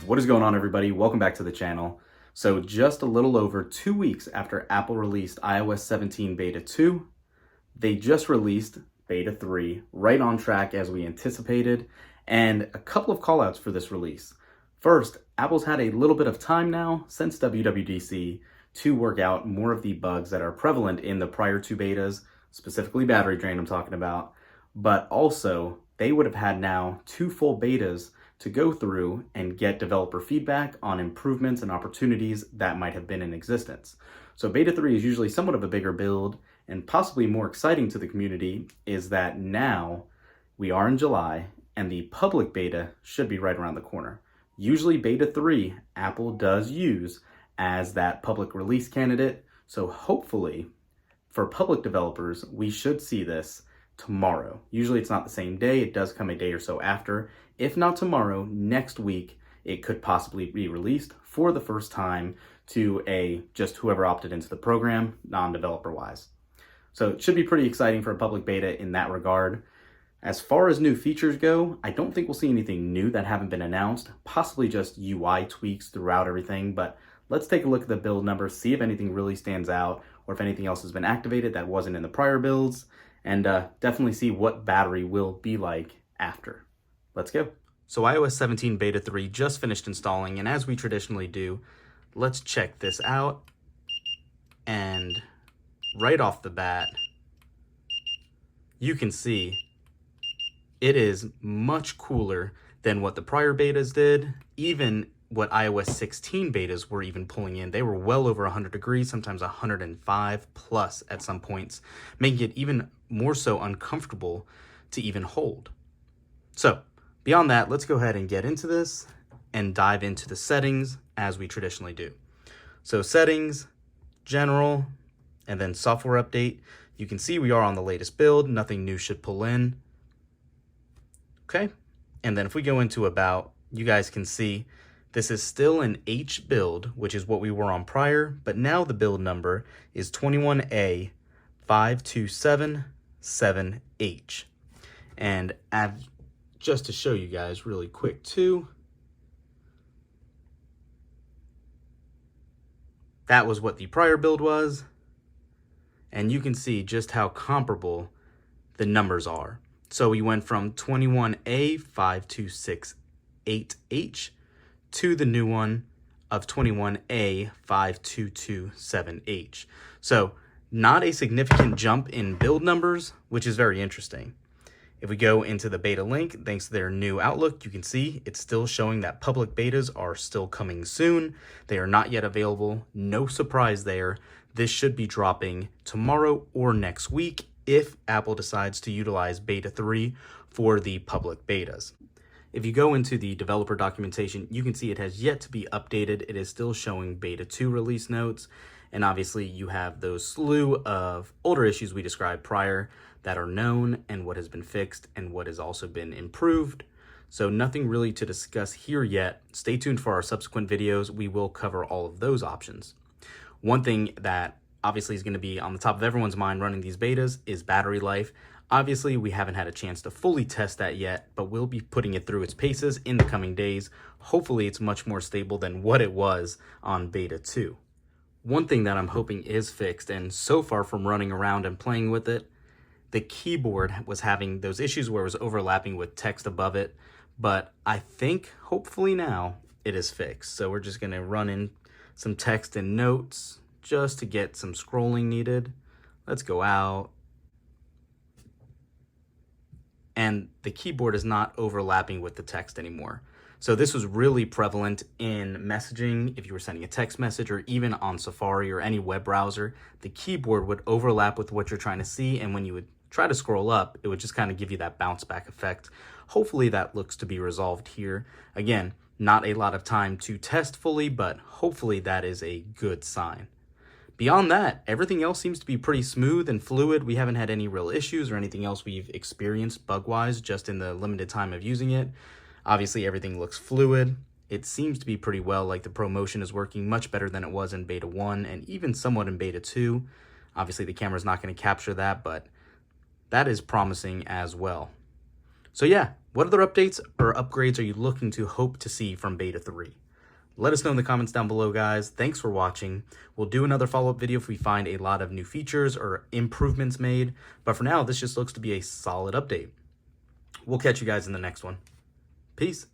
What is going on, everybody? Welcome back to the channel. So just a little over 2 weeks after Apple released iOS 17 Beta 2, they just released Beta 3, right on track as we anticipated, and a couple of callouts for this release. First, Apple's had a little bit of time now since WWDC to work out more of the bugs that are prevalent in the prior two betas, specifically battery drain I'm talking about, but also they would have had now 2 full betas to go through and get developer feedback on improvements and opportunities that might have been in existence. So Beta 3 is usually somewhat of a bigger build, and possibly more exciting to the community is that now we are in July and the public beta should be right around the corner. Usually Beta 3 Apple does use as that public release candidate, so hopefully for public developers we should see this tomorrow. Usually it's not the same day, it does come a day or so after. If not tomorrow, next week, it could possibly be released for the first time to just whoever opted into the program, non-developer wise. So it should be pretty exciting for a public beta in that regard. As far as new features go, I don't think we'll see anything new that haven't been announced, possibly just UI tweaks throughout everything, but let's take a look at the build numbers, see if anything really stands out or if anything else has been activated that wasn't in the prior builds, and definitely see what battery will be like after. Let's go. So iOS 17 Beta 3 just finished installing, and as we traditionally do, let's check this out. And right off the bat, you can see it is much cooler than what the prior betas did. Even what iOS 16 betas were even pulling in. They were well over 100 degrees, sometimes 105 plus at some points, making it even more so uncomfortable to even hold. So beyond that, let's go ahead and get into this and dive into the settings as we traditionally do. So settings, general, and then software update. You can see we are on the latest build. Nothing new should pull in. Okay. And then if we go into about, you guys can see this is still an H build, which is what we were on prior, but now the build number is 21A5277H. And just to show you guys really quick too, that was what the prior build was, and you can see just how comparable the numbers are. So we went from 21A5268H to the new one of 21A5227H. So not a significant jump in build numbers, which is very interesting. If we go into the beta link, thanks to their new Outlook, you can see it's still showing that public betas are still coming soon. They are not yet available. No surprise there. This should be dropping tomorrow or next week if Apple decides to utilize Beta 3 for the public betas. If you go into the developer documentation, you can see it has yet to be updated. It is still showing Beta 2 release notes. And obviously you have those slew of older issues we described prior that are known and what has been fixed and what has also been improved. So nothing really to discuss here yet. Stay tuned for our subsequent videos. We will cover all of those options. One thing that obviously is going to be on the top of everyone's mind running these betas is battery life. Obviously, we haven't had a chance to fully test that yet, but we'll be putting it through its paces in the coming days. Hopefully, it's much more stable than what it was on Beta 2. One thing that I'm hoping is fixed, and so far from running around and playing with it, the keyboard was having those issues where it was overlapping with text above it, but I think hopefully now it is fixed. So we're just going to run in some text and notes just to get some scrolling needed. Let's go out. And the keyboard is not overlapping with the text anymore. So this was really prevalent in messaging. If you were sending a text message or even on Safari or any web browser, the keyboard would overlap with what you're trying to see. And when you would try to scroll up, it would just kind of give you that bounce back effect. Hopefully that looks to be resolved here. Again, not a lot of time to test fully, but hopefully that is a good sign. Beyond that, everything else seems to be pretty smooth and fluid. We haven't had any real issues or anything else we've experienced bug-wise just in the limited time of using it. Obviously, everything looks fluid. It seems to be pretty well, like the ProMotion is working much better than it was in Beta 1 and even somewhat in Beta 2. Obviously, the camera's not going to capture that, but that is promising as well. So yeah, What other updates or upgrades are you looking to hope to see from Beta 3? Let us know in the comments down below, guys. Thanks for watching. We'll do another follow-up video if we find a lot of new features or improvements made. But for now, this just looks to be a solid update. We'll catch you guys in the next one. Peace.